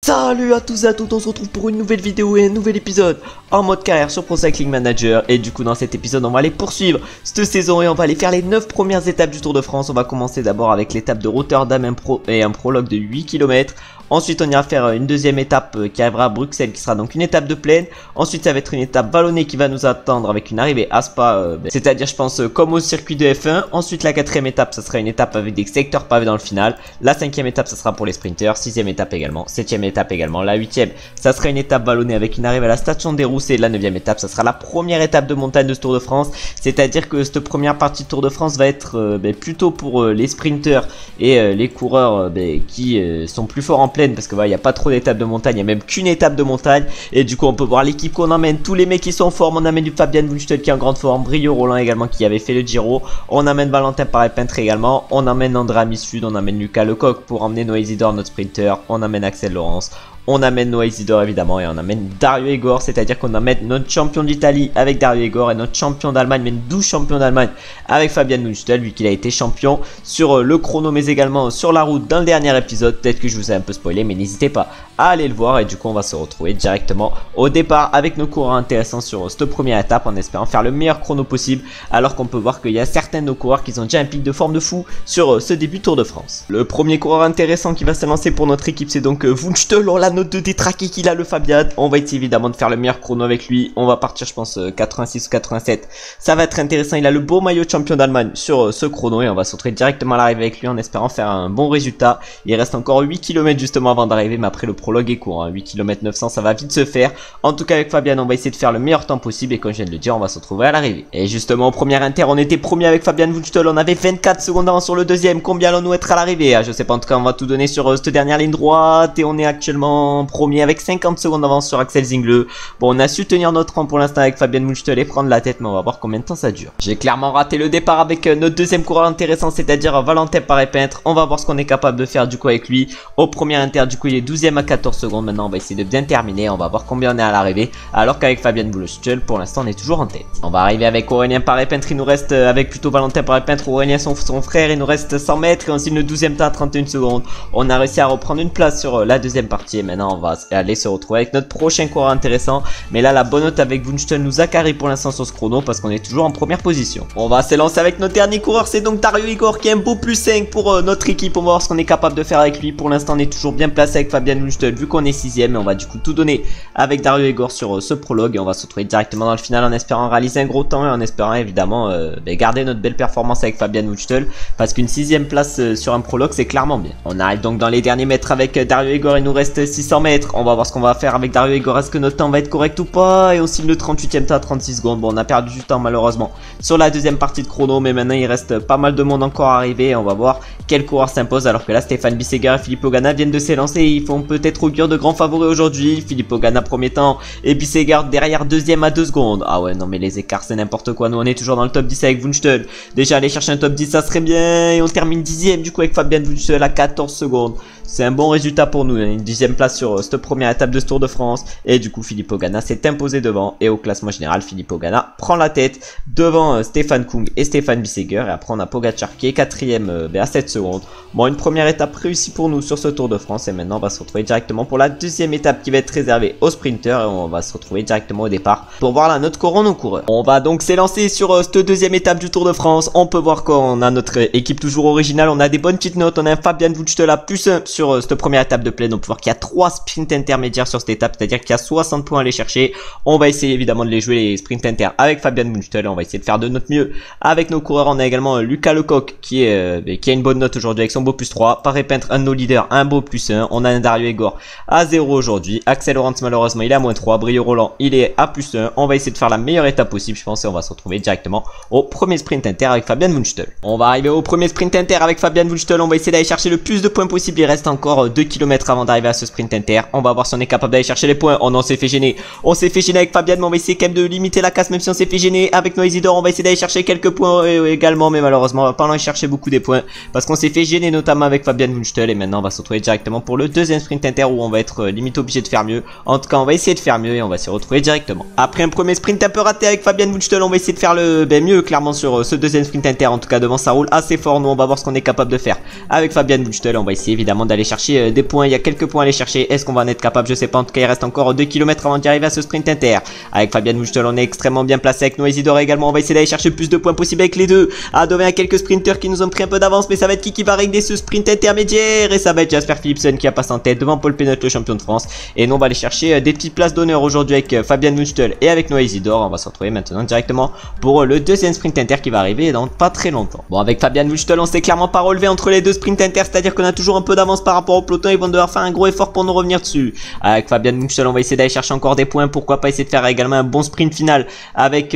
Salut à tous et à toutes, on se retrouve pour une nouvelle vidéo et un nouvel épisode en mode carrière sur Pro Cycling Manager. Et du coup dans cet épisode on va aller poursuivre cette saison et on va aller faire les 9 premières étapes du Tour de France. On va commencer d'abord avec l'étape de Rotterdam et un prologue de 8 km. Ensuite on ira faire une deuxième étape qui arrivera à Bruxelles, qui sera donc une étape de plaine. Ensuite ça va être une étape vallonnée qui va nous attendre avec une arrivée à Spa, c'est-à-dire je pense comme au circuit de F1. Ensuite la quatrième étape ça sera une étape avec des secteurs pavés dans le final. La cinquième étape ça sera pour les sprinters, sixième étape également, septième étape également. La huitième ça sera une étape vallonnée avec une arrivée à la station des Rousses. Et la neuvième étape ça sera la première étape de montagne de ce Tour de France. C'est-à-dire que cette première partie de Tour de France va être plutôt pour les sprinters et les coureurs qui sont plus forts en parce que voilà, il n'y a pas trop d'étapes de montagne, il n'y a même qu'une étape de montagne. Et du coup on peut voir l'équipe qu'on emmène, tous les mecs qui sont en forme. On amène du Fabian Wunschtel qui est en grande forme, Brio Roland également qui avait fait le Giro, on amène Valentin Paré-Peintre également, on amène André Amisud, on amène Lucas Lecoq pour emmener Noah Isidore notre sprinter, on amène Axel Laurence, on amène Noah Isidore évidemment et on amène Dario Egor, c'est-à-dire qu'on amène notre champion d'Italie avec Dario Egor et notre champion d'Allemagne, même 12 champions d'Allemagne avec Fabian Wunschtel, vu qu'il a été champion sur le chrono mais également sur la route dans le dernier épisode. Peut-être que je vous ai un peu spoilé mais n'hésitez pas à aller le voir. Et du coup on va se retrouver directement au départ avec nos coureurs intéressants sur cette première étape en espérant faire le meilleur chrono possible, alors qu'on peut voir qu'il y a certains de nos coureurs qui ont déjà un pic de forme de fou sur ce début Tour de France. Le premier coureur intéressant qui va se lancer pour notre équipe c'est donc Wunschtel. On l'a note de détraqué qu'il a le Fabian. On va essayer évidemment de faire le meilleur chrono avec lui. On va partir je pense 86 ou 87. Ça va être intéressant, il a le beau maillot de champion d'Allemagne sur ce chrono et on va se retrouver directement à l'arrivée avec lui en espérant faire un bon résultat. Il reste encore 8 km justement avant d'arriver, mais après le prologue est court, 8 km 900 ça va vite se faire. En tout cas avec Fabian on va essayer de faire le meilleur temps possible et comme je viens de le dire on va se retrouver à l'arrivée. Et justement au premier inter on était premier avec Fabian Wunschtel, on avait 24 secondes d'avance sur le deuxième. Combien allons-nous être à l'arrivée? Je sais pas, en tout cas on va tout donner sur cette dernière ligne droite et on est actuellement premier avec 50 secondes d'avance sur Axel Zingler. Bon, on a su tenir notre rang pour l'instant avec Fabian Wunschtel et prendre la tête, mais on va voir combien de temps ça dure. J'ai clairement raté le départ avec notre deuxième coureur intéressant, c'est-à-dire Valentin Paré-Peintre. On va voir ce qu'on est capable de faire du coup avec lui. Au premier inter du coup il est 12ème à 14 secondes. Maintenant on va essayer de bien terminer, on va voir combien on est à l'arrivée, alors qu'avec Fabian Wunschtel pour l'instant on est toujours en tête. On va arriver avec Aurélien Paré-Peintre, il nous reste avec plutôt Valentin Paré-Peintre, Aurélien son frère, il nous reste 100 mètres et on signe le 12ème temps à 31 secondes. On a réussi à reprendre une place sur la deuxième partie et maintenant on va aller se retrouver avec notre prochain coureur intéressant. Mais là la bonne note avec Wunschtel nous a carré pour l'instant sur ce chrono parce qu'on est toujours en première position. On va se lancer avec notre dernier coureur, c'est donc Dario Egor qui est un beau plus 5 pour notre équipe. On va voir ce qu'on est capable de faire avec lui. Pour l'instant on est toujours bien placé avec Fabian Wunschtel vu qu'on est 6ème, et on va du coup tout donner avec Dario Egor sur ce prologue et on va se retrouver directement dans le final en espérant réaliser un gros temps et en espérant évidemment garder notre belle performance avec Fabian Wunschtel, parce qu'une 6ème place sur un prologue c'est clairement bien. On arrive donc dans les derniers mètres avec Dario Egor, il nous reste 600 mètres. On va voir ce qu'on va faire avec Dario Egor, est-ce que notre temps va être correct ou pas, et on signe le 38ème temps à 36 secondes. Bon on a perdu du temps malheureusement sur la deuxième partie de chrono, mais maintenant il reste pas mal de monde encore à arriver et on va voir quel coureur s'impose, alors que là Stéphane Bisseguer et Filippo Ganna viennent de s'élancer et ils font peut-être augure de grands favoris aujourd'hui. Filippo Ganna premier temps et Bisseguer derrière deuxième à 2 secondes. Ah ouais non mais les écarts c'est n'importe quoi. Nous on est toujours dans le top 10 avec Wunschtel, déjà aller chercher un top 10 ça serait bien, et on termine 10ème du coup avec Fabian Wunschtel à 14 secondes. C'est un bon résultat pour nous, une 10ème place sur cette première étape de ce Tour de France. Et du coup Filippo Ganna s'est imposé devant, et au classement général Filippo Ganna prend la tête devant Stefan Kung et Stéphane Bisseguer. Et après on a Pogacar qui est 4ème à 7 secondes. Bon, une première étape réussie pour nous sur ce Tour de France, et maintenant on va se retrouver directement pour la deuxième étape qui va être réservée aux sprinters, et on va se retrouver directement au départ pour voir la note qu'auront nos coureurs. On va donc s'élancer sur cette deuxième étape du Tour de France. On peut voir qu'on a notre équipe toujours originale, on a des bonnes petites notes, on a un Fabian Wunschtel à +1 sur cette première étape de plaine. On peut voir qu'il y a 3 sprints intermédiaires sur cette étape, c'est-à-dire qu'il y a 60 points à aller chercher. On va essayer évidemment de les jouer les sprints inter avec Fabian Wunschtel, on va essayer de faire de notre mieux avec nos coureurs. On a également Lucas Lecoq qui a une bonne note aujourd'hui avec son beau +3, Paré-Peintre un de nos leaders, un beau +1, on a un Dario Egor à 0 aujourd'hui, Axel Laurence malheureusement il est à -3, Brio Roland il est à +1. On va essayer de faire la meilleure étape possible je pense, et on va se retrouver directement au premier sprint inter avec Fabian Wunschtel. On va arriver au premier sprint inter avec Fabian Wunschtel, on va essayer d'aller chercher le plus de points possible. Il reste encore 2 km avant d'arriver à ce sprint inter. On va voir si on est capable d'aller chercher les points. Oh non, on s'est fait gêner. On s'est fait gêner avec Fabian, mais on va essayer quand même de limiter la casse même si on s'est fait gêner. Avec Noah Isidore, on va essayer d'aller chercher quelques points également, mais malheureusement on va pas aller chercher beaucoup des points parce qu'on s'est fait gêner notamment avec Fabian Wunschtel. Et maintenant on va se retrouver directement pour le deuxième sprint inter où on va être limite obligé de faire mieux. En tout cas on va essayer de faire mieux et on va se retrouver directement. Après un premier sprint un peu raté avec Fabian Wunschtel, on va essayer de faire le mieux clairement sur ce deuxième sprint inter. En tout cas devant ça roule assez fort. Nous on va voir ce qu'on est capable de faire avec Fabian Wunschtel. On va essayer évidemment d'aller aller chercher des points. Il y a quelques points à aller chercher. Est-ce qu'on va en être capable? Je sais pas. En tout cas, il reste encore 2 km avant d'y arriver à ce sprint inter. Avec Fabian Wunschtel, on est extrêmement bien placé. Avec Noésidor également, on va essayer d'aller chercher le plus de points possible avec les deux. Ah, devant, il y a quelques sprinters qui nous ont pris un peu d'avance, mais ça va être qui va régler ce sprint intermédiaire? Et ça va être Jasper Philipsen qui a passé en tête devant Paul Pénot, le champion de France. Et nous, on va aller chercher des petites places d'honneur aujourd'hui avec Fabian Wunschtel et avec Noésidor. On va se retrouver maintenant directement pour le deuxième sprint inter qui va arriver dans pas très longtemps. Bon, avec Fabian Wunschtel, on s'est clairement pas relevé entre les deux sprints inter, c'est-à-dire qu'on a toujours un peu d'avance par rapport au peloton. Ils vont devoir faire un gros effort pour nous revenir dessus. Avec Fabian Wunschtel, on va essayer d'aller chercher encore des points. Pourquoi pas essayer de faire également un bon sprint final avec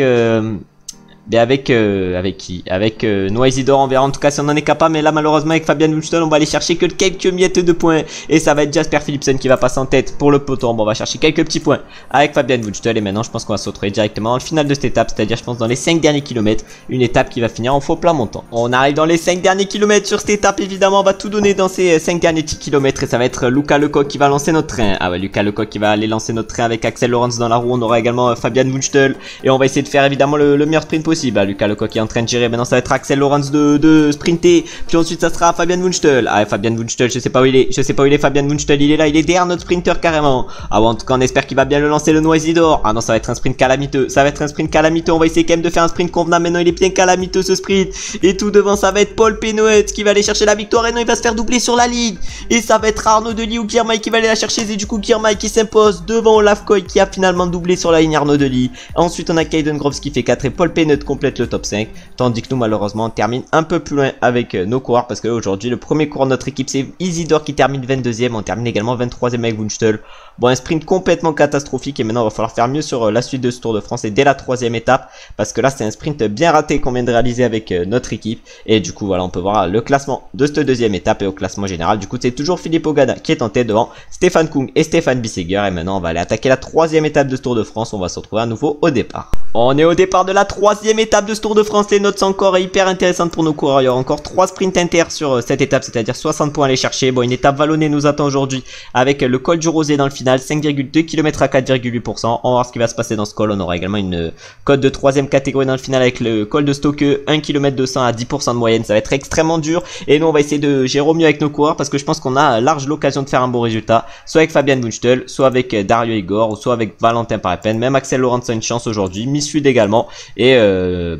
avec qui? Avec Noésidor, on verra en tout cas si on en est capable. Mais là malheureusement avec Fabian Wunschtel, on va aller chercher que quelques miettes de points. Et ça va être Jasper Philipsen qui va passer en tête pour le peloton. Bon, on va chercher quelques petits points avec Fabian Wunschtel. Et maintenant je pense qu'on va se retrouver directement dans le final de cette étape. C'est-à-dire je pense dans les 5 derniers kilomètres. Une étape qui va finir en faux plat montant. On arrive dans les 5 derniers kilomètres sur cette étape. Évidemment on va tout donner dans ces 5 derniers petits kilomètres. Et ça va être Luca Lecoq qui va lancer notre train. Ah ouais, Luca Lecoq qui va aller lancer notre train avec Axel Lorentz dans la roue. On aura également Fabian Wunschtel. Et on va essayer de faire évidemment le meilleur sprint possible. Ah, Luca Lecoq qui est en train de gérer. Maintenant ça va être Axel Lorentz de sprinter. Puis ensuite ça sera Fabian Wunschtel. Ah, Fabian Wunschtel, je sais pas où il est. Je sais pas où il est. Fabian Wunschtel, il est là. Il est derrière notre sprinter carrément. Ah ouais, en tout cas on espère qu'il va bien le lancer, le Noésidor. Ah non, ça va être un sprint calamiteux. Ça va être un sprint calamiteux. On va essayer quand même de faire un sprint convenable. Maintenant il est bien calamiteux ce sprint. Et tout devant ça va être Paul Pénot qui va aller chercher la victoire. Et non, il va se faire doubler sur la ligne. Et ça va être Arnaud Delis ou Girmay qui va aller la chercher. Et du coup Girmay qui s'impose devant Olaf Koy qui a finalement doublé sur la ligne Arnaud Delis. Ensuite on a Kaiden Groves qui fait 4 et Paul Pénot complète le top 5. Tandis que nous malheureusement on termine un peu plus loin avec nos coureurs, parce que aujourd'hui le premier coureur de notre équipe c'est Isidore qui termine 22e. On termine également 23e avec Wunschtel. Bon, un sprint complètement catastrophique. Et maintenant il va falloir faire mieux sur la suite de ce Tour de France et dès la 3e étape, parce que là c'est un sprint bien raté qu'on vient de réaliser avec notre équipe. Et du coup voilà, on peut voir le classement de cette deuxième étape. Et au classement général du coup c'est toujours Philippe Ogada qui est en tête devant Stefan Kung et Stéphane Bissegger. Et maintenant on va aller attaquer la 3e étape de ce Tour de France. On va se retrouver à nouveau au départ. On est au départ de la 3e étape de ce Tour de France. Les notes sont encore hyper intéressantes pour nos coureurs. Il y aura encore 3 sprints inter sur cette étape, c'est-à-dire 60 points à aller chercher. Bon, une étape vallonnée nous attend aujourd'hui avec le col du Rosé dans le final, 5,2 km à 4,8%. On va voir ce qui va se passer dans ce col. On aura également une cote de 3e catégorie dans le final avec le col de Stoke, 1 km 200 à 10% de moyenne. Ça va être extrêmement dur et nous on va essayer de gérer au mieux avec nos coureurs, parce que je pense qu'on a large l'occasion de faire un bon résultat, soit avec Fabian Wunschtel, soit avec Dario Igor, ou soit avec Valentin Parapen. Même Axel Lorentz a une chance aujourd'hui, Missud également, et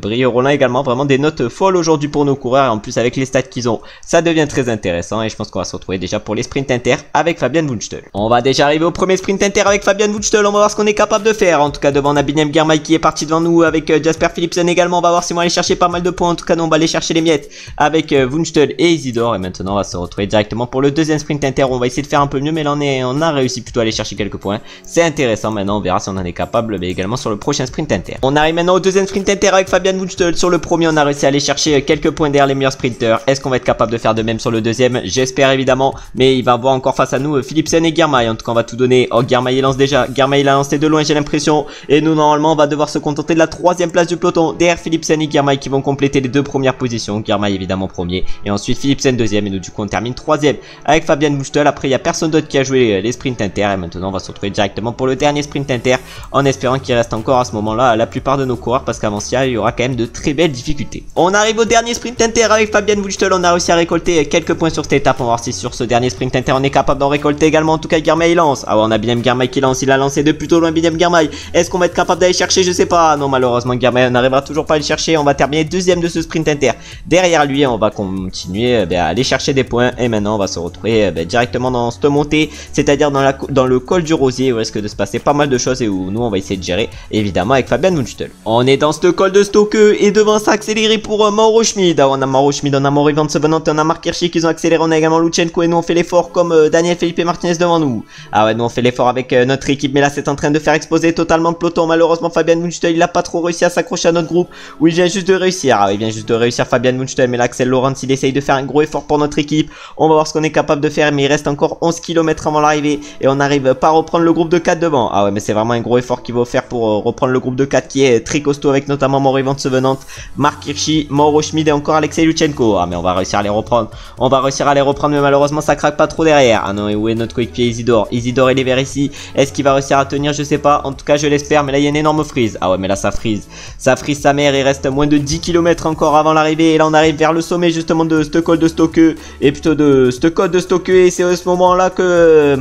Brieux Rollin également. Vraiment des notes folles aujourd'hui pour nos coureurs, et en plus avec les stats qu'ils ont, ça devient très intéressant. Et je pense qu'on va se retrouver déjà pour les sprints inter avec Fabian Wunschtel. On va déjà arriver au premier sprint inter avec Fabian Wunschtel. On va voir ce qu'on est capable de faire. En tout cas devant on a Biniam Girmay qui est parti devant nous avec Jasper Philipsen également. On va voir si on va aller chercher pas mal de points. En tout cas nous on va aller chercher les miettes avec Wunschtel et Isidore. Et maintenant on va se retrouver directement pour le deuxième sprint inter. On va essayer de faire un peu mieux, mais là on a réussi plutôt à aller chercher quelques points. C'est intéressant. Maintenant on verra si on en est capable, mais également sur le prochain sprint inter. On arrive maintenant au deuxième sprint inter avec Fabian Wunschtel. Sur le premier on a réussi à aller chercher quelques points derrière les meilleurs sprinters. Est-ce qu'on va être capable de faire de même sur le deuxième? J'espère évidemment, mais il va avoir encore face à nous Philipsen et Girmay. En tout cas on va tout donner. Oh, Girmay il lance déjà. Girmay il a lancé de loin, j'ai l'impression. Et nous normalement on va devoir se contenter de la 3e place du peloton derrière Philipsen et Girmay qui vont compléter les 2 premières positions. Girmay évidemment premier et ensuite Philipsen 2e, et nous du coup on termine 3e avec Fabian Wunschtel. Après il n'y a personne d'autre qui a joué les sprints inter, et maintenant on va se retrouver directement pour le dernier sprint inter, en espérant qu'il reste encore à ce moment là la plupart de nos coureurs, parce qu'avant ça il y aura quand même de très belles difficultés. On arrive au dernier sprint inter avec Fabian Wunschtel. On a réussi à récolter quelques points sur cette étape. On va voir si sur ce dernier sprint inter on est capable d'en récolter également. En tout cas Girmay il lance. Ah ouais, on a Biniam Girmay qui lance. Il a lancé de plutôt loin Biniam Girmay. Est-ce qu'on va être capable d'aller chercher? Je sais pas. Non, malheureusement Girmay n'arrivera toujours pas à le chercher. On va terminer 2e de ce sprint inter. Derrière lui on va continuer à aller chercher des points. Et maintenant on va se retrouver directement dans cette montée, c'est-à-dire dans le col du Rosier, où risque de se passer pas mal de choses et où nous on va essayer de gérer évidemment avec Fabian Wunschtel. On est dans ce col de Stoke et devant ça accéléré pour Mauro Schmid. Ah, on a Mauro Schmid, on a Maury Van Sevenant, on a Marc Hirschi qui ont accéléré. On a également Lutsenko et nous on fait l'effort comme Daniel Felipe Martinez devant nous. Ah ouais, nous on fait l'effort avec notre équipe, mais là c'est en train de faire exploser totalement le peloton. Malheureusement Fabian Wunschtel il a pas trop réussi à s'accrocher à notre groupe. Oui, il vient juste de réussir. Ah, il vient juste de réussir Fabian Wunschtel, mais là Axel Lorentz il essaye de faire un gros effort pour notre équipe. On va voir ce qu'on est capable de faire, mais il reste encore 11 km avant l'arrivée et on n'arrive pas à reprendre le groupe de 4 devant. Ah ouais, mais c'est vraiment un gros effort qu'il va faire pour reprendre le groupe de 4 4 qui est très costaud avec notamment Maury Van Sevenant, Marc Hirschi, Mauro Schmid et encore Alexei Lutsenko. Ah mais on va réussir à les reprendre. On va réussir à les reprendre mais malheureusement ça craque pas trop derrière. Ah non et où est notre coéquipier Isidore? Isidore il est vers ici. Est-ce qu'il va réussir à tenir? Je sais pas. En tout cas je l'espère mais là il y a une énorme freeze. Ah ouais mais là ça freeze. Ça freeze sa mère. Il reste moins de 10 km encore avant l'arrivée. Et là on arrive vers le sommet justement de ce col de Stokke. Et plutôt de ce col de Stokke. Et c'est à ce moment là que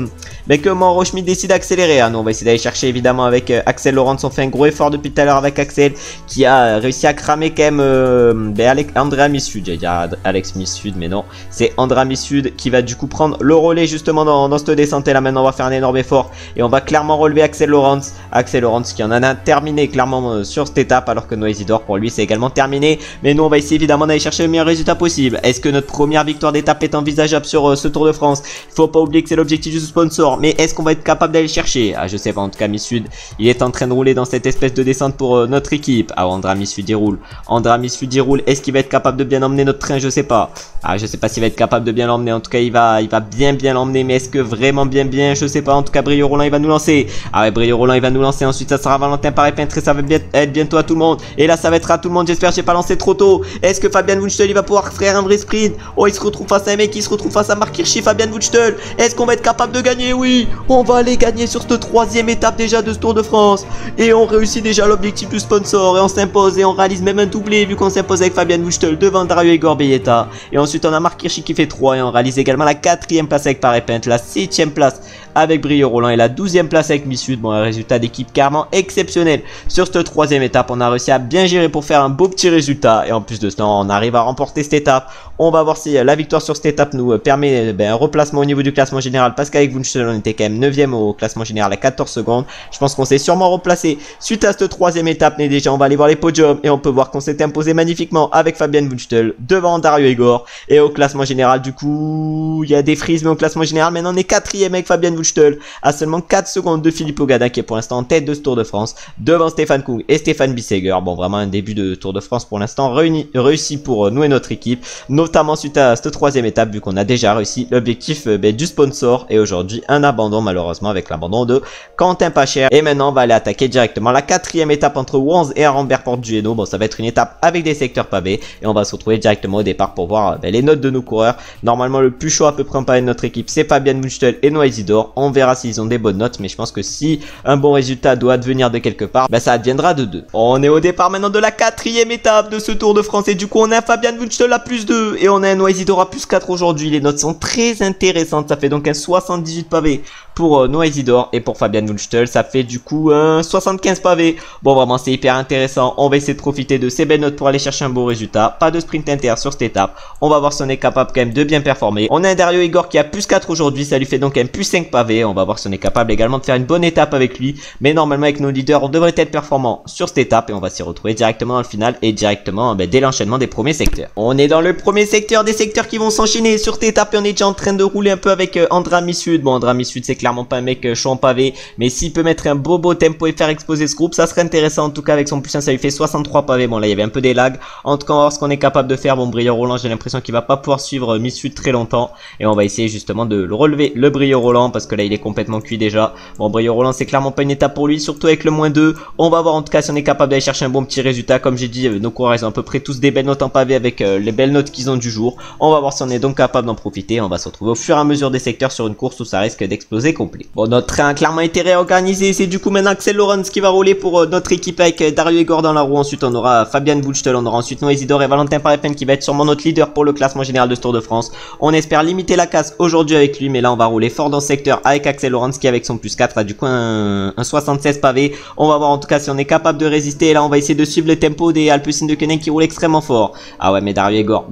Mauro Schmid décide d'accélérer. Ah non on va essayer d'aller chercher évidemment avec Axel Lorentz. On fait un gros effort depuis tout à l'heure avec Axel qui a réussi à cramer quand même Andrea Missud. J'allais dire Alex Missud mais non. C'est Andrea Missud qui va du coup prendre le relais justement dans cette descente. Et là maintenant on va faire un énorme effort. Et on va clairement relever Axel Lorentz. Axel Lorentz qui en a terminé clairement sur cette étape. Alors que Noah Isidore pour lui c'est également terminé. Mais nous on va essayer évidemment d'aller chercher le meilleur résultat possible. Est-ce que notre première victoire d'étape est envisageable sur ce Tour de France? Il faut pas oublier que c'est l'objectif du sponsor. Mais est-ce qu'on va être capable d'aller le chercher? Ah je sais pas, en tout cas Missud il est en train de rouler dans cette espèce de descente pour notre équipe. Ah Andrea Missud il roule. Andrea Missud il roule. Est-ce qu'il va être capable de bien emmener notre train? Je sais pas. Ah je sais pas s'il va être capable de bien l'emmener. En tout cas il va bien l'emmener. Mais est-ce que vraiment bien? Je sais pas. En tout cas Brio Roland il va nous lancer. Ah ouais Brio Roland il va nous lancer. Ensuite ça sera Valentin Paré-Peintre et ça va être bientôt à tout le monde. Et là ça va être à tout le monde. J'espère que j'ai pas lancé trop tôt. Est-ce que Fabian Wunschtel il va pouvoir faire un vrai sprint? Oh il se retrouve face à un mec qui se retrouve face à Marc Hirschi. Fabian Wunschtel. Est-ce qu'on va être capable de gagner? Oui. On va aller gagner sur cette troisième étape déjà de ce Tour de France. Et on réussit déjà l'objectif du sponsor. Et on s'impose et on réalise même un doublé vu qu'on s'impose avec Fabian Wunschtel devant Dario Igor Belletta. Et ensuite on a Marc Hirschi qui fait 3 et on réalise également la 4e place avec Paré-Peintre, la 7e place avec Brio Roland et la 12e place avec Missud. Bon, un résultat d'équipe carrément exceptionnel. Sur cette troisième étape, on a réussi à bien gérer pour faire un beau petit résultat. Et en plus de cela, on arrive à remporter cette étape. On va voir si la victoire sur cette étape nous permet un replacement au niveau du classement général. Parce qu'avec Wunschtel, on était quand même 9e au classement général à 14 secondes. Je pense qu'on s'est sûrement replacé suite à cette troisième étape. Mais déjà, on va aller voir les podiums. Et on peut voir qu'on s'est imposé magnifiquement avec Fabian Wunschtel devant Dario Igor. Et au classement général, du coup, il y a des frises. Mais au classement général, maintenant, on est 4e avec Fabian Wunschtel à seulement 4 secondes de Filippo Ganna qui est pour l'instant en tête de ce Tour de France devant Stefan Kung et Stéphane Bissegger. Bon vraiment un début de Tour de France pour l'instant réussi pour nous et notre équipe, notamment suite à cette troisième étape vu qu'on a déjà réussi l'objectif du sponsor et aujourd'hui un abandon malheureusement avec l'abandon de Quentin Pacher. Et maintenant on va aller attaquer directement la 4e étape entre Worms et Arambert-Port-du-Hainaut. Bon ça va être une étape avec des secteurs pavés et on va se retrouver directement au départ pour voir les notes de nos coureurs. Normalement le plus chaud à peu près en parler de notre équipe c'est Fabian Wunschtel et Noah Isidore. On verra s'ils ont des bonnes notes mais je pense que si un bon résultat doit advenir de quelque part ça adviendra de 2. On est au départ maintenant de la 4e étape de ce Tour de France et du coup on a un Fabian Wunschtel à plus 2 et on a un Noah Isidore à plus 4 aujourd'hui. Les notes sont très intéressantes, ça fait donc un 78 pavés pour Noah Isidore et pour Fabian Wunschtel ça fait du coup un 75 pavés. Bon vraiment c'est hyper intéressant, on va essayer de profiter de ces belles notes pour aller chercher un beau résultat. Pas de sprint inter sur cette étape, on va voir si on est capable quand même de bien performer. On a un Dario Igor qui a plus 4 aujourd'hui, ça lui fait donc un plus 5 pavés. On va voir si on est capable également de faire une bonne étape avec lui, mais normalement avec nos leaders on devrait être performant sur cette étape et on va s'y retrouver directement dans le final et directement dès l'enchaînement des premiers secteurs. On est dans le premier secteur, des secteurs qui vont s'enchaîner sur cette étape et on est déjà en train de rouler un peu avec Andrea Missud. Bon Andrea Missud c'est clairement pas un mec chaud en pavé, mais s'il peut mettre un beau tempo et faire exploser ce groupe ça serait intéressant. En tout cas avec son plus 1 ça lui fait 63 pavés. Bon là il y avait un peu des lags, en tout cas on va voir ce qu'on est capable de faire. Bon Brio Roland j'ai l'impression qu'il va pas pouvoir suivre Missud très longtemps et on va essayer justement de le relever le Brio Roland parce que là il est complètement cuit déjà. Bon Brio Roland c'est clairement pas une étape pour lui, surtout avec le -2. On va voir en tout cas si on est capable d'aller chercher un bon petit résultat. Comme j'ai dit nos coureurs ils ont à peu près tous des belles notes en pavé avec les belles notes qu'ils ont du jour. On va voir si on est donc capable d'en profiter. On va se retrouver au fur et à mesure des secteurs sur une course où ça risque d'exploser complet. Bon notre train a clairement été réorganisé, c'est du coup maintenant Axel Lorentz qui va rouler pour notre équipe avec Dario Igor dans la roue. Ensuite on aura Fabian Wunschtel, on aura ensuite Noah Isidore et Valentin Paré-Peintre qui va être sûrement notre leader pour le classement général de ce Tour de France. On espère limiter la casse aujourd'hui avec lui, mais là on va rouler fort dans ce secteur avec Axel Lorentz qui avec son plus 4 a du coup un 76 pavés. On va voir en tout cas si on est capable de résister. Et là on va essayer de suivre le tempo des Alpecin de Koenig qui roulent extrêmement fort. Ah ouais mais Dario Igor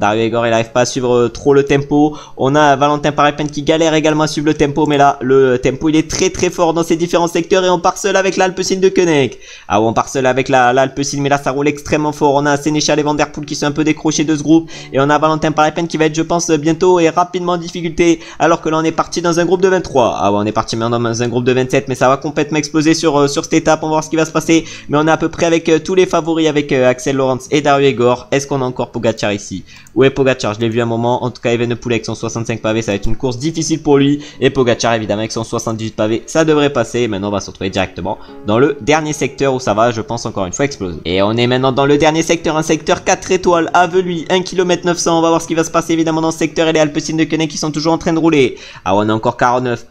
il arrive pas à suivre trop le tempo. On a Valentin Paré-Peintre qui galère également à suivre le tempo, mais là le tempo il est très fort dans ces différents secteurs et on part seul avec l'Alpecin de Koenig. Ah ouais on part seul avec l'Alpecin, mais là ça roule extrêmement fort. On a Sénéchal et Van Der Poel qui sont un peu décrochés de ce groupe et on a Valentin Paré-Peintre qui va être je pense bientôt et rapidement en difficulté, alors que là on est parti dans un groupe de 23. Ah ouais on est parti maintenant dans un groupe de 27, mais ça va complètement exploser sur cette étape. On va voir ce qui va se passer, mais on est à peu près avec tous les favoris avec Axel Lorentz et Dario Igor. Est-ce qu'on a encore Pogacar ici? Ouais Pogacar je l'ai vu un moment, en tout cas Evenepoel avec son 65 pavés ça va être une course difficile pour lui et Pogacar évidemment avec son son 78 pavés, ça devrait passer. Et maintenant on va se retrouver directement dans le dernier secteur où ça va, je pense, encore une fois exploser. Et on est maintenant dans le dernier secteur, un secteur 4 étoiles à Veluy, 1 km 900. On va voir ce qui va se passer évidemment dans ce secteur et les Alpecin de Koenig qui sont toujours en train de rouler. Ah, on est encore 49,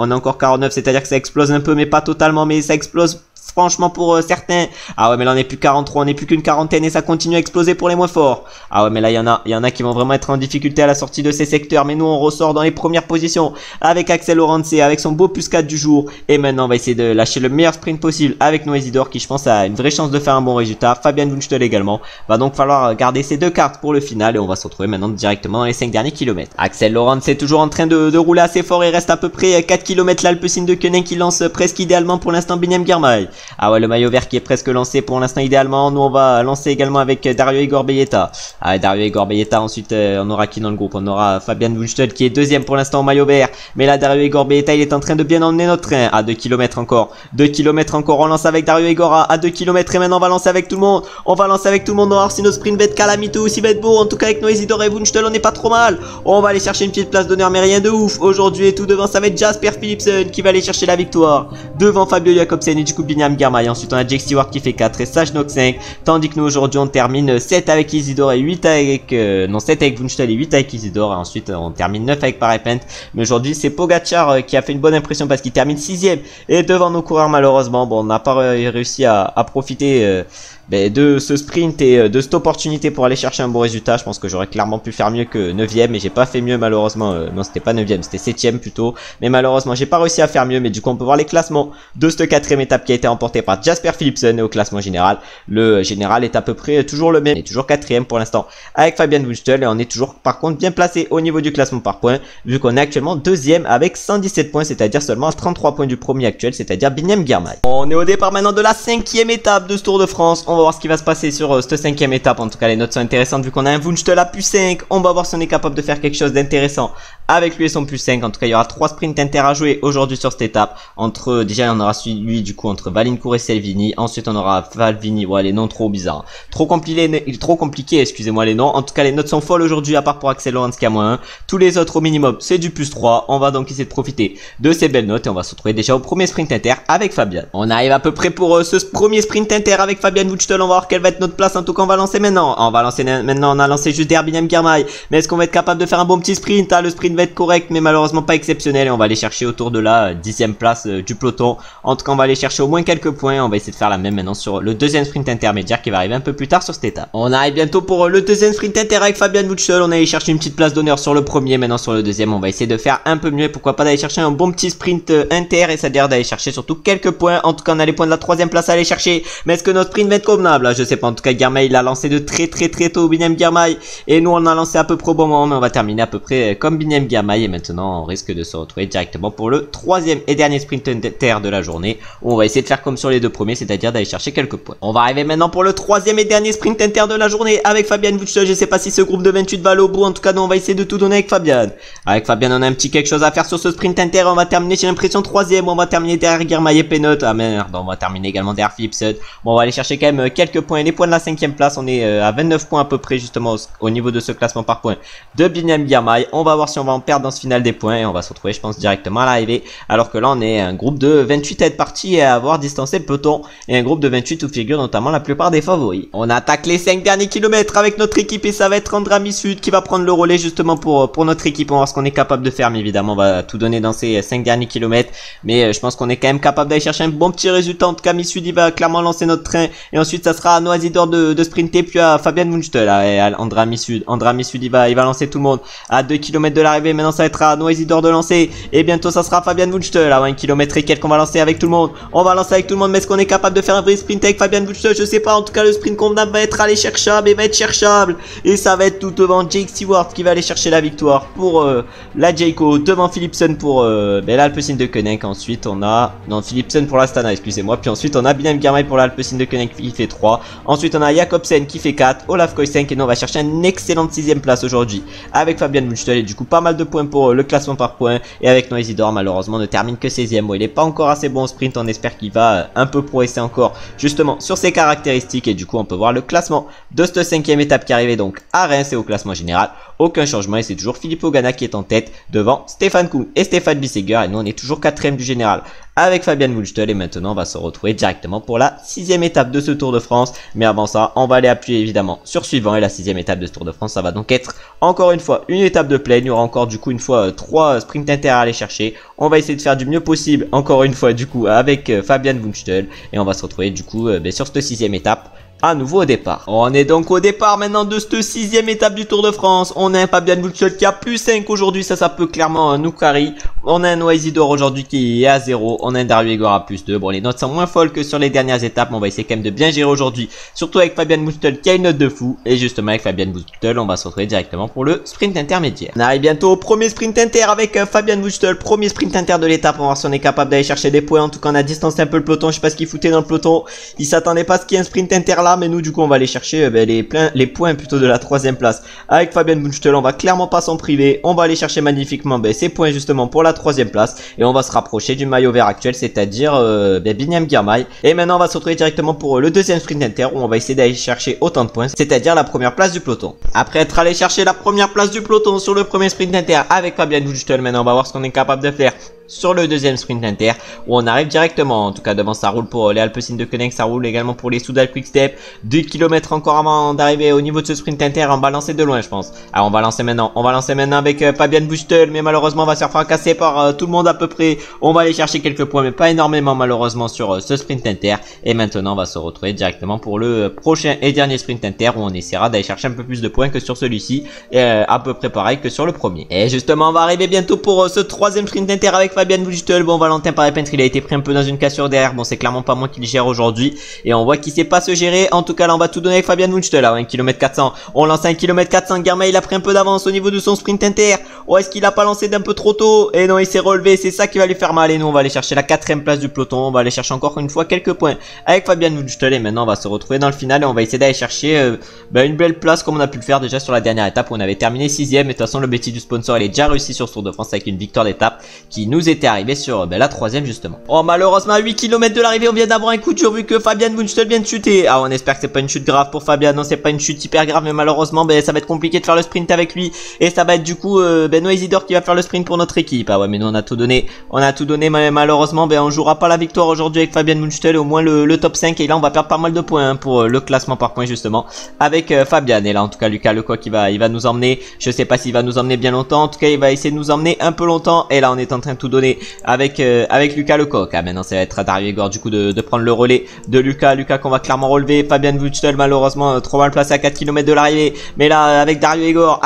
c'est-à-dire que ça explose un peu mais pas totalement, mais ça explose franchement pour certains. Ah ouais, mais là on est plus 43, on est plus qu'une quarantaine et ça continue à exploser pour les moins forts. Ah ouais, mais là il y en a qui vont vraiment être en difficulté à la sortie de ces secteurs, mais nous on ressort dans les premières positions avec Axel Laurence avec son beau plus 4 du jour. Et maintenant on va essayer de lâcher le meilleur sprint possible avec Noisidor qui je pense a une vraie chance de faire un bon résultat. Fabian Wunschtel également. Va donc falloir garder ces deux cartes pour le final et on va se retrouver maintenant directement dans les 5 derniers kilomètres. Axel Laurence est toujours en train de rouler assez fort, il reste à peu près 4 km. L'Alpecin de Koenig qui lance presque idéalement pour l'instant Biniam Girmay. Ah ouais, le maillot vert qui est presque lancé pour l'instant idéalement. Nous on va lancer également avec Dario Igor Belletta. Ah, Dario Igor Belletta, ensuite on aura qui dans le groupe? On aura Fabian Wunschtel qui est deuxième pour l'instant au maillot vert. Mais là Dario Igor Belletta il est en train de bien emmener notre train. À 2 km encore. 2 km encore, on lance avec Dario Igor à 2 km et maintenant on va lancer avec tout le monde. On va lancer avec tout le monde, on va voir si nos sprints va être calamiteux ou si va être beau. En tout cas avec Noisidor et Wunschtel on n'est pas trop mal. On va aller chercher une petite place d'honneur mais rien de ouf. Aujourd'hui et tout devant ça va être Jasper Philipsen qui va aller chercher la victoire. Devant Fabio Jakobsen et du coup Biniam Girmay. Ensuite on a Jake Stewart qui fait 4 et Sage Nock 5. Tandis que nous aujourd'hui on termine 7 avec Isidore et 8 avec... non 7 avec Wunschtel et 8 avec Isidore. Et ensuite on termine 9 avec Parepent. Mais aujourd'hui c'est Pogacar qui a fait une bonne impression parce qu'il termine 6ème. Et devant nos coureurs malheureusement, bon on n'a pas réussi à profiter... de ce sprint et de cette opportunité pour aller chercher un bon résultat. Je pense que j'aurais clairement pu faire mieux que 9ème mais j'ai pas fait mieux malheureusement. Non c'était pas 9ème, c'était 7ème plutôt. Mais malheureusement j'ai pas réussi à faire mieux. Mais du coup on peut voir les classements de cette 4ème étape qui a été remportée par Jasper Philipsen. Et au classement général, le général est à peu près toujours le même. Il est toujours 4ème pour l'instant avec Fabian Wunschtel. Et on est toujours par contre bien placé au niveau du classement par points. Vu qu'on est actuellement 2ème avec 117 points. C'est-à-dire seulement 33 points du premier actuel. C'est-à-dire Biniam Girmay. On est au départ maintenant de la 5ème étape de ce Tour de France. On va voir ce qui va se passer sur cette 5ème étape. En tout cas les notes sont intéressantes vu qu'on a un Wunschtel à plus 5. On va voir si on est capable de faire quelque chose d'intéressant avec lui et son plus 5. En tout cas il y aura 3 sprints inter à jouer aujourd'hui sur cette étape. Entre déjà on aura lui du coup entre Valincourt et Selvini. Ensuite on aura Valvini. Ouais les noms trop bizarres, trop compliqué, excusez-moi les noms. En tout cas les notes sont folles aujourd'hui à part pour Axel Laurence qui a moins 1. Tous les autres au minimum c'est du plus 3. On va donc essayer de profiter de ces belles notes et on va se retrouver déjà au premier sprint inter avec Fabian. On arrive à peu près pour ce premier sprint inter avec Fabian Wunschtel. On va voir quelle va être notre place. En tout cas on va lancer maintenant. On a lancé juste derrière Biniam Girmay. Mais est-ce qu'on va être capable de faire un bon petit sprint? Le sprint va être correct mais malheureusement pas exceptionnel. Et on va aller chercher autour de la 10ème place du peloton. En tout cas on va aller chercher au moins quelques points. On va essayer de faire la même maintenant sur le deuxième sprint intermédiaire qui va arriver un peu plus tard sur cette étape. On arrive bientôt pour le deuxième sprint inter avec Fabian Wunschtel. On a allé chercher une petite place d'honneur sur le premier. Maintenant sur le deuxième on va essayer de faire un peu mieux. Pourquoi pas d'aller chercher un bon petit sprint inter et c'est-à-dire d'aller chercher surtout quelques points. En tout cas on a les points de la 3ème place à aller chercher. Mais est-ce que notre sprint va être convenable? Je sais pas. En tout cas Girmay il a lancé de très tôt Biniam Girmay. Et nous on a lancé à peu près au bon moment. Mais on va terminer à peu près comme Biniam Girmay. Et maintenant on risque de se retrouver directement pour le 3ème et dernier sprint inter de la journée. Où on va essayer de faire comme sur les deux premiers. C'est-à-dire d'aller chercher quelques points. On va arriver maintenant pour le 3ème et dernier sprint inter de la journée avec Fabian Wunschtel. Je sais pas si ce groupe de 28 va aller au bout. En tout cas nous on va essayer de tout donner avec Fabian. Avec Fabian on a un petit quelque chose à faire sur ce sprint inter. On va terminer j'ai l'impression 3ème. On va terminer derrière Girmay et Penot. Ah merde, on va terminer également derrière Philipsen. Bon on va aller chercher quand même quelques points. Les points de la 5ème place. On est à 29 points à peu près justement au niveau de ce classement par points de Biniam Girmay. On va voir si on va en perdre dans ce final des points. Et on va se retrouver je pense directement à l'arrivée. Alors que là on est un groupe de 28 à être parti et à avoir distancé le peloton. Et un groupe de 28 où figure notamment la plupart des favoris. On attaque les 5 derniers kilomètres avec notre équipe. Et ça va être Andrami Sud qui va prendre le relais justement pour notre équipe. On va voir ce qu'on est capable de faire. Mais évidemment on va tout donner dans ces 5 derniers kilomètres. Mais je pense qu'on est quand même capable d'aller chercher un bon petit résultat. En tout cas Sud il va clairement lancer notre train. Et ensuite ça sera à Noisidor de sprinter. Puis à Fabian Wunschtel et à Andrami Sud il va lancer tout le monde à 2 km de l'arrivée. Maintenant ça va être à Noisidor de lancer. Et bientôt ça sera Fabian Wunschtel à 1 km et quelques. On va lancer avec tout le monde. On va lancer avec tout le monde. Mais est-ce qu'on est capable de faire un vrai sprint avec Fabian Wunschtel? Je sais pas. En tout cas le sprint convenable va être aller cherchable. Et va être cherchable. Et ça va être tout devant Jake Stewart qui va aller chercher la victoire pour la Jayco. Devant Philipsen pour l'Alpecin de Koenig. Ensuite on a... Non Philipsen pour l'Astana excusez-moi. Puis ensuite on a Biniam Girmay pour l'Alpecin de Koenig. fait 3. Ensuite on a Jakobsen qui fait 4, Olaf Koy 5 et nous on va chercher une excellente 6ème place aujourd'hui avec Fabian Wunschtel et du coup pas mal de points pour le classement par points. Et avec Noisidor malheureusement ne termine que 16ème. Bon, il n'est pas encore assez bon au sprint, on espère qu'il va un peu progresser encore justement sur ses caractéristiques. Et du coup on peut voir le classement de cette 5ème étape qui arrivait donc à Reims et au classement général. Aucun changement et c'est toujours Filippo Ganna qui est en tête devant Stefan Kung et Stéphane Bissegger. Et nous on est toujours 4ème du général avec Fabian Wunschtel. Et maintenant on va se retrouver directement pour la 6ème étape de ce Tour de France. Mais avant ça on va aller appuyer évidemment sur suivant. Et la 6ème étape de ce Tour de France ça va donc être encore une fois une étape de plaine. Il y aura encore du coup une fois 3 sprint inter à aller chercher. On va essayer de faire du mieux possible encore une fois du coup avec Fabian Wunschtel. Et on va se retrouver du coup sur cette 6ème étape à nouveau au départ. On est donc au départ maintenant de cette 6ème étape du Tour de France. On a un Fabian Wunschtel qui a plus 5 aujourd'hui, ça peut clairement nous carry. On a un Noisidor aujourd'hui qui est à 0. On a un Dario Igor à plus 2. Bon, les notes sont moins folles que sur les dernières étapes, mais on va essayer quand même de bien gérer aujourd'hui. Surtout avec Fabian Wunschtel qui a une note de fou. Et justement avec Fabian Wunschtel, on va se retrouver directement pour le sprint intermédiaire. On arrive bientôt au premier sprint inter avec Fabian Wunschtel. Premier sprint inter de l'étape. On va voir si on est capable d'aller chercher des points. En tout cas, on a distancé un peu le peloton. Je sais pas ce qu'il foutait dans le peloton. Il s'attendait pas à ce qu'il y ait un sprint inter là, mais nous du coup on va aller chercher les points plutôt de la 3ème place avec Fabian Wunschtel. On va clairement pas s'en priver, on va aller chercher magnifiquement ces points justement pour la 3ème place et on va se rapprocher du maillot vert actuel, c'est-à-dire Binyam Girmay. Et maintenant on va se retrouver directement pour le 2ème sprint inter où on va essayer d'aller chercher autant de points, c'est-à-dire la première place du peloton. Après être allé chercher la première place du peloton sur le premier sprint inter avec Fabian Wunschtel, maintenant on va voir ce qu'on est capable de faire sur le 2ème sprint inter où on arrive directement, en tout cas devant ça roule pour les Alpecin de Koenig, ça roule également pour les Soudal Quick-Step. 2 km encore avant d'arriver au niveau de ce sprint inter. On va lancer de loin je pense. Alors on va lancer maintenant avec Fabian Wunschtel, mais malheureusement on va se faire fracasser par tout le monde à peu près. On va aller chercher quelques points mais pas énormément malheureusement sur ce sprint inter. Et maintenant on va se retrouver directement pour le prochain et dernier sprint inter où on essaiera d'aller chercher un peu plus de points que sur celui-ci, et à peu près pareil que sur le premier. Et justement on va arriver bientôt pour ce 3ème sprint inter avec Fabian Wunschtel. Bon, Valentin Paré-Peintre il a été pris un peu dans une cassure derrière. Bon, c'est clairement pas moi qui le gère aujourd'hui et on voit qu'il sait pas se gérer. En tout cas là on va tout donner avec Fabian Wunschtel. À 1 km 400 on lance 1 km 400. Girmay il a pris un peu d'avance au niveau de son sprint inter. Oh, est-ce qu'il a pas lancé d'un peu trop tôt? Et non, il s'est relevé, c'est ça qui va lui faire mal. Et nous on va aller chercher la 4ème place du peloton. On va aller chercher encore une fois quelques points avec Fabian Wunschtel. Et maintenant on va se retrouver dans le final et on va essayer d'aller chercher une belle place comme on a pu le faire déjà sur la dernière étape où on avait terminé 6ème. Et de toute façon le métier du sponsor il est déjà réussi sur ce Tour de France avec une victoire d'étape qui nous était arrivée sur la 3ème justement. Oh, malheureusement à 8 km de l'arrivée on vient d'avoir un coup dur vu que Fabian Wunschtel vient de chuter. Ah, on espère que c'est pas une chute grave pour Fabian. Non, c'est pas une chute hyper grave, mais malheureusement ça va être compliqué de faire le sprint avec lui et ça va être du coup Noisidor qui va faire le sprint pour notre équipe. Ah ouais, mais nous on a tout donné mais malheureusement on jouera pas la victoire aujourd'hui avec Fabian Wunschtel, au moins le top 5. Et là on va perdre pas mal de points pour le classement par points justement avec Fabian. Et là en tout cas Lucas Lecoq il va nous emmener, je sais pas s'il va nous emmener bien longtemps, en tout cas il va essayer de nous emmener un peu longtemps. Et là on est en train de tout donner avec Lucas Lecoq. Ah, maintenant ça va être à Dario Igor du coup de prendre le relais de Lucas qu'on va clairement relever. Fabian Wunschtel malheureusement trop mal placé à 4 km de l'arrivée, mais là avec Dario Igor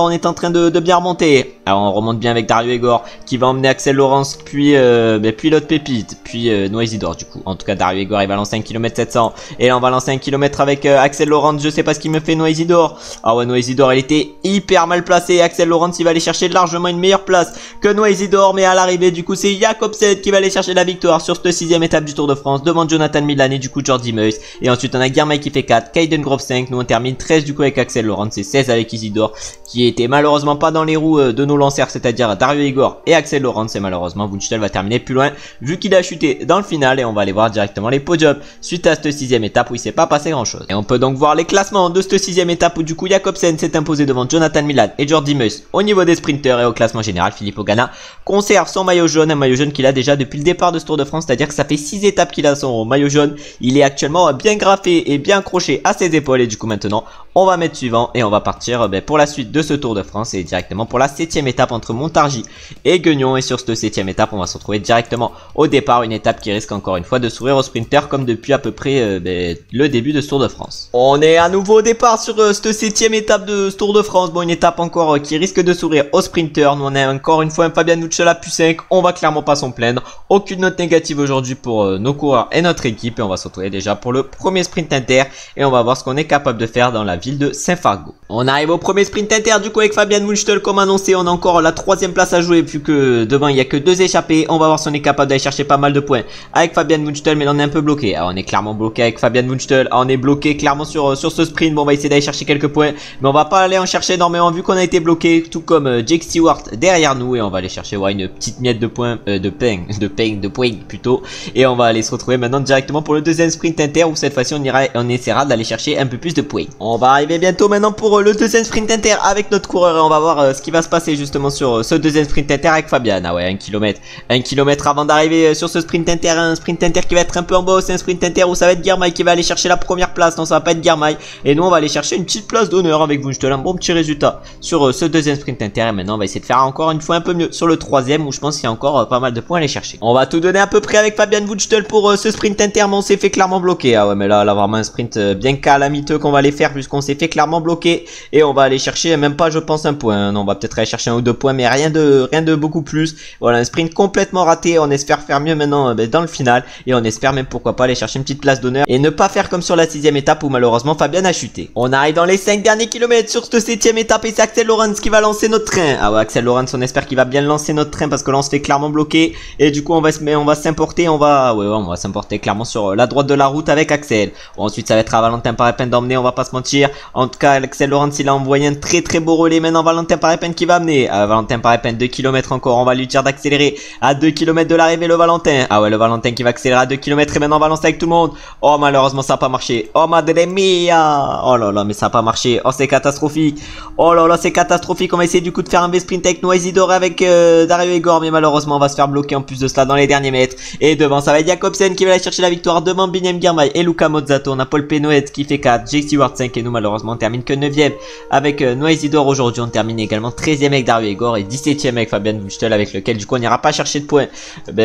on est en train de bien remonter. Alors on remonte bien avec Dario Igor qui va emmener Axel Laurence puis l'autre pépite puis Noisidor du coup. En tout cas Dario Igor il va lancer 1 km 700 et là on va lancer 1 km avec Axel Laurence. Je sais pas ce qu'il me fait Noisidor. Ah ouais, Noisidor il était hyper mal placé. Axel Laurence il va aller chercher largement une meilleure place que Noisidor, mais à l'arrivée du coup c'est Jakobsen qui va aller chercher la victoire sur cette 6ème étape du Tour de France devant Jonathan Milan et du coup Jordi Meus. Et ensuite on a Girmay qui fait 4, Kaiden Grove 5, nous on termine 13 du coup avec Axel Laurence et 16 avec Isidore qui était malheureusement pas dans les roues de nos lanceurs, c'est-à-dire Dario Igor et Axel Laurence. Et malheureusement Wunschtel va terminer plus loin vu qu'il a chuté dans le final. Et on va aller voir directement les podiums suite à cette 6ème étape où il s'est pas passé grand chose. Et on peut donc voir les classements de cette 6ème étape où du coup Jakobsen s'est imposé devant Jonathan Milan et Jordi Meus au niveau des sprinters. Et au classement général Filippo Ganna conserve son maillot jaune, un maillot jaune qu'il a déjà depuis le départ de ce Tour de France, c'est-à-dire que ça fait 6 étapes qu'il a son maillot jaune. Il est actuellement bien graffé et bien accroché à ses épaules. Et du coup maintenant on va mettre suivant et on va partir pour la suite de ce Tour de France et directement pour la 7ème étape entre Montargis et Guignon. Et sur cette 7ème étape on va se retrouver directement au départ, une étape qui risque encore une fois de sourire aux sprinters comme depuis à peu près le début de ce Tour de France. On est à nouveau au départ sur cette 7ème étape de ce Tour de France. Bon, une étape encore qui risque de sourire aux sprinters. Nous on a encore une fois un Fabian Wunschtel à plus 5, on va clairement pas s'en plaindre. Aucune note négative aujourd'hui pour nos coureurs et notre équipe. Et on va se retrouver déjà pour le premier sprint inter et on va voir ce qu'on est capable de faire dans la ville de Saint-Fargeau. On arrive au premier sprint inter du coup avec Fabian Wunschtel comme annoncé. On a encore la 3ème place à jouer vu que devant il n'y a que 2 échappés. On va voir si on est capable d'aller chercher pas mal de points avec Fabian Wunschtel, mais là on est un peu bloqué. Alors, on est clairement bloqué avec Fabian Wunschtel. On est bloqué clairement sur ce sprint. Bon, on va essayer d'aller chercher quelques points, mais on va pas aller en chercher énormément vu qu'on a été bloqué, tout comme Jake Stewart derrière nous, et on va aller chercher une petite miette de points, de points plutôt, et on va aller se retrouver maintenant directement pour le 2ème sprint inter où cette fois-ci on essaiera d'aller chercher un peu plus de points. On va arriver bientôt maintenant pour le 2ème sprint inter avec notre coureur, et on va voir ce qui va se passer justement sur ce 2ème sprint inter avec Fabian. Ah ouais, 1 km avant d'arriver sur ce sprint inter, un sprint inter qui va être un peu en bas, c'est un sprint inter où ça va être Girmay qui va aller chercher la première place. Non, ça va pas être Girmay, et nous on va aller chercher une petite place d'honneur avec Wunschtel, un bon petit résultat sur ce 2ème sprint inter. Et maintenant on va essayer de faire encore une fois un peu mieux sur le 3ème où je pense qu'il y a encore pas mal de points à aller chercher. On va tout donner à peu près avec Fabian Wunschtel pour ce sprint inter, mais on s'est fait clairement bloquer. Ah ouais, mais là vraiment un sprint bien calamiteux qu'on va aller faire puisqu'on s'est fait clairement bloquer, et on va aller chercher même pas je pense un point. Non, on va peut-être aller chercher 1 ou 2 points, mais rien de beaucoup plus. Voilà, un sprint complètement raté. On espère faire mieux maintenant dans le final, et on espère même pourquoi pas aller chercher une petite place d'honneur et ne pas faire comme sur la 6ème étape où malheureusement Fabian a chuté. On arrive dans les 5 derniers kilomètres sur cette 7ème étape, et c'est Axel Lorentz qui va lancer notre train. Ah ouais, Axel Lorentz, on espère qu'il va bien lancer notre train parce que là on se fait clairement bloquer, et du coup on va s'importer, on va s'importer clairement sur la droite de la route avec Axel. Bon, ensuite ça va être à Valentin Parepin d'emmener, on va pas se mentir. En tout cas, Axel Lorentz il a envoyé un très beau relais. Maintenant Valentin Parepin qui va amener. Valentin Parepin 2 km encore, on va lui dire d'accélérer à 2 km de l'arrivée le Valentin. Ah ouais, le Valentin qui va accélérer à 2 km, et maintenant on va lancer avec tout le monde. Oh, malheureusement ça a pas marché. Oh madre mia. Oh là là, mais ça a pas marché. Oh, c'est catastrophique. Oh là là, c'est catastrophique. On va essayer du coup de faire un V-sprint avec Noisy-Dore avec Dario Igor, mais malheureusement on va se faire bloquer en plus de cela dans les derniers mètres. Et devant ça va être Jacobsen qui va aller chercher la victoire. Devant Biniam Girmay et Luca Mozzato, on a Paul Pénoët qui fait 4, Jake Stewart 5, et nous malheureusement on termine que 9ème avec Noisy-Dore. Aujourd'hui on termine également 13ème avec Dario Igor et 17ème avec Fabian Wunschtel, avec lequel du coup on n'ira pas chercher de points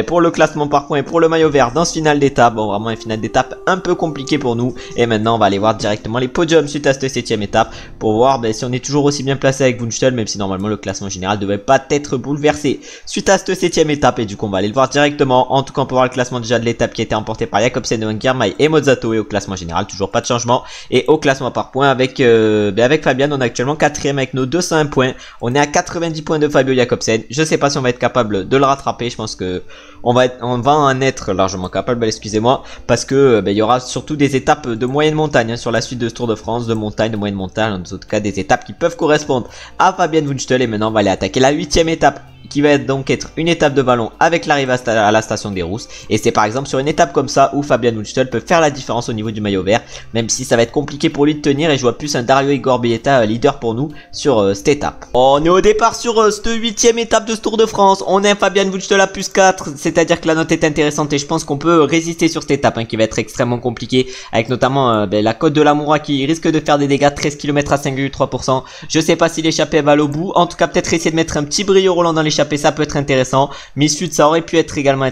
pour le classement par points et pour le maillot vert dans ce final d'étape. Bon, vraiment un final d'étape un peu compliqué pour nous, et maintenant on va aller voir directement les podiums suite à cette 7ème étape pour voir si on est toujours aussi bien placé avec Wunschtel, même si normalement le classement général devait pas être bouleversé suite à cette 7ème étape, et du coup on va aller le voir directement. En tout cas on peut voir le classement déjà de l'étape qui a été emporté par Jacobsen, Girmay et Mozzato, et au classement général toujours pas de changement, et au classement par points avec Fabian on est actuellement 4ème avec nos 201 points. On est à 90 points de Fabio Jacobsen. Je sais pas si on va être capable de le rattraper. Je pense que on va en être largement capable, excusez-moi, parce que il y aura surtout des étapes de moyenne montagne sur la suite de ce Tour de France, de montagne, de moyenne montagne, en tout cas des étapes qui peuvent correspondre à Fabian Wunschtel. Et maintenant on va aller attaquer la 8ème étape, qui va donc être une étape de vallon avec l'arrivée à la station des Rousses, et c'est par exemple sur une étape comme ça où Fabian Wunschtel peut faire la différence au niveau du maillot vert, même si ça va être compliqué pour lui de tenir, et je vois plus un Dario Igor Bieta leader pour nous sur cette étape. On est au départ sur cette 8ème étape de ce Tour de France. On est un Fabian Wunschtel à plus 4, c'est-à-dire que la note est intéressante, et je pense qu'on peut résister sur cette étape qui va être extrêmement compliquée, avec notamment la côte de l'Amoura qui risque de faire des dégâts, 13 km à 5,3%. Je sais pas si l'échappée va au bout, en tout cas peut-être essayer de mettre un petit brio Roland dans l'échappée, ça peut être intéressant. Mais Sud, ça aurait pu être également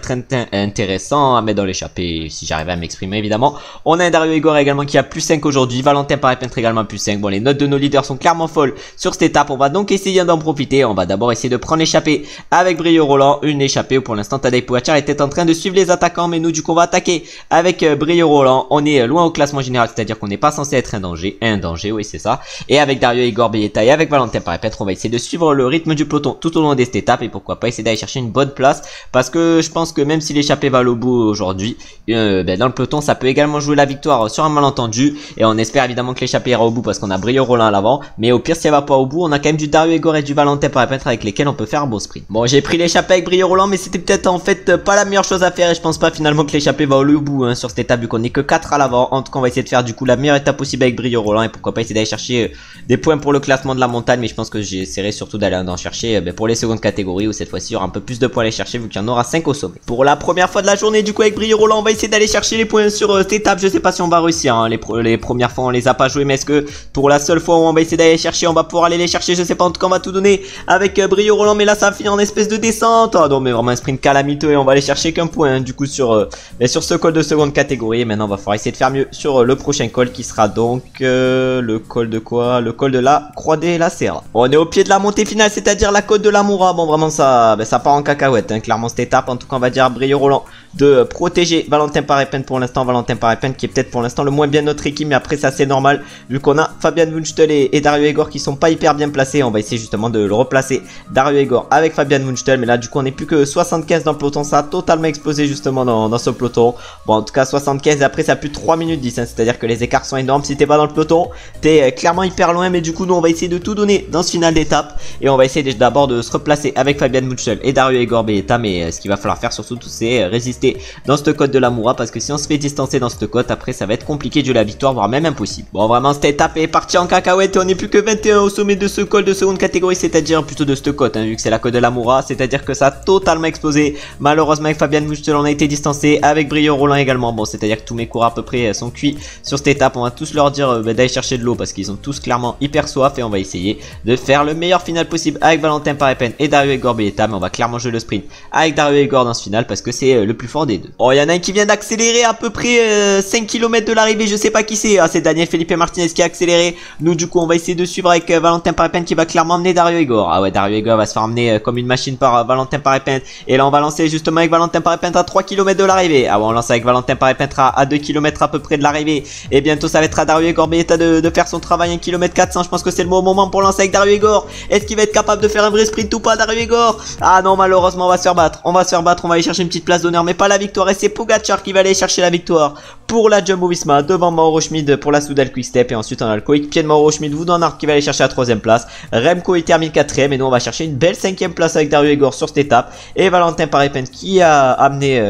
intéressant à mettre dans l'échappée si j'arrivais à m'exprimer évidemment. On a un Dario Igor également qui a plus 5 aujourd'hui, Valentin Parepin également plus 5. Bon, les notes de nos leaders sont clairement folles sur cette étape, on va donc essayer d'en profiter. On va d'abord essayer de prendre l'échappée avec Brio Roland, une échappée où pour l'instant Tadej Pogačar était en train de suivre les attaquants, mais nous du coup on va attaquer avec Brio Roland. On est loin au classement général, c'est-à-dire qu'on n'est pas censé être un danger, oui c'est ça. Et avec Dario Igor Bieta et avec Valentin Parepin, on va essayer de suivre le rythme du peloton tout au long de cette étape, et pourquoi pas essayer d'aller chercher une bonne place, parce que je pense que même si l'échappée va au bout aujourd'hui, dans le peloton ça peut également jouer la victoire sur un malentendu, et on espère évidemment que l'échappée ira au bout parce qu'on a Brio Roland à l'avant, mais au pire si elle va pas au bout, on a quand même du Dario Igor et du Valentin Parepin avec lesquels on peut faire un beau sprint. Bon, j'ai pris l'échappée avec Brio Roland, mais c'était peut-être en fait pas la meilleure chose à faire, et je pense pas finalement que l'échappée va au bout sur cette étape vu qu'on est que 4 à l'avant. En tout cas on va essayer de faire du coup la meilleure étape possible avec Brio Roland, et pourquoi pas essayer d'aller chercher des points pour le classement de la montagne, mais je pense que j'essaierai surtout d'aller en chercher pour les secondes catégories, où cette fois-ci il y aura un peu plus de points à aller chercher vu qu'il y en aura 5 au sommet. Pour la première fois de la journée du coup avec Brio Roland, on va essayer d'aller chercher les points sur cette étape. Je sais pas si on va réussir, les premières fois on les a pas joués, mais est-ce que pour la seule fois où on va essayer d'aller chercher, on va pouvoir aller les chercher? Je sais pas, en tout cas on va tout donner avec Brio Roland, mais là ça va finir en espèce de descente. Oh non, mais vraiment un sprint calamiteux, et on va aller chercher qu'un point du coup sur ce col de seconde catégorie. Et maintenant on va falloir essayer de faire mieux sur le prochain col, qui sera donc le col de quoi? Le col de la Croix des la Serra. On est au pied de la montée finale, c'est-à-dire la côte de l'Amoura. Bon, vraiment ça part en cacahuète clairement cette étape. En tout cas on va dire Brio Roland de protéger Valentin Parepin pour l'instant. Valentin Parepin qui est peut-être pour l'instant le moins bien de notre équipe, mais après ça c'est normal vu qu'on a Fabian Wunschtel et Dario Egor qui sont pas hyper bien placés. On va essayer justement de le replacer, Dario Egor avec Fabian Wunschtel, mais là du coup on est plus que 75 dans le peloton. Ça a totalement explosé justement dans ce peloton. Bon, en tout cas 75 et après ça a plus de 3 minutes 10, hein, c'est à dire que les écarts sont énormes. Si t'es pas dans le peloton, t'es clairement hyper loin, mais du coup nous on va essayer de tout donner dans ce final d'étape et on va essayer d'abord de se replacer avec Fabian Wunschtel et Dario Egor Belletta, mais ce qu'il va falloir faire surtout c'est résister dans cette côte de la Moura, parce que si on se fait distancer dans cette côte, après ça va être compliqué de la victoire, voire même impossible. Bon, vraiment cette étape est partie en cacahuète et on n'est plus que 21 au sommet de ce col de seconde catégorie, c'est-à-dire plutôt de cette côte, hein, vu que c'est la côte de la Moura, c'est-à-dire que ça a totalement explosé. Malheureusement avec Fabian Wunschtel on a été distancé, avec Brio Roland également. Bon, c'est-à-dire que tous mes coureurs à peu près sont cuits sur cette étape. On va tous leur dire d'aller chercher de l'eau parce qu'ils ont tous clairement hyper soif, et on va essayer de faire le meilleur final possible avec Valentin Parepin et Dario Egor Belletta, mais on va clairement jouer le sprint avec Dario Egor dans ce final parce que c'est le plus fort des deux. Oh, il y en a un qui vient d'accélérer à peu près 5 km de l'arrivée, je sais pas qui c'est. Ah, c'est Daniel Felipe Martinez qui a accéléré. Nous du coup on va essayer de suivre avec Valentin Parepin qui va clairement emmener Dario Egor. Ah ouais, Dario Egor va se faire emmener comme une machine par Valentin Parepin, et là on va lancer justement avec Valentin Parepin à 3 km de l'arrivée. Ah ouais, on lance avec Valentin Parepin à 2 km à peu près de l'arrivée, et bientôt ça va être à Dario Egor Belletta de faire son travail. 1 km 400, je pense que c'est le bon moment pour lancer avec Dario Egor. Est-ce qu'il va être capable de faire un vrai sprint ou pas, Dario Egor? Ah non, malheureusement on va se faire battre, on va aller chercher une petite place d'honneur mais pas la victoire, et c'est Pogacar qui va aller chercher la victoire pour la Jumbo-Visma devant Mauro Schmid pour la Soudal Quick-Step, et ensuite on a le coéquipier de Mauro Schmid, Wout van Aert, qui va aller chercher la 3ème place. Remco il termine 4ème, et nous on va chercher une belle 5ème place avec Dario Egor sur cette étape, et Valentin Parepin qui a amené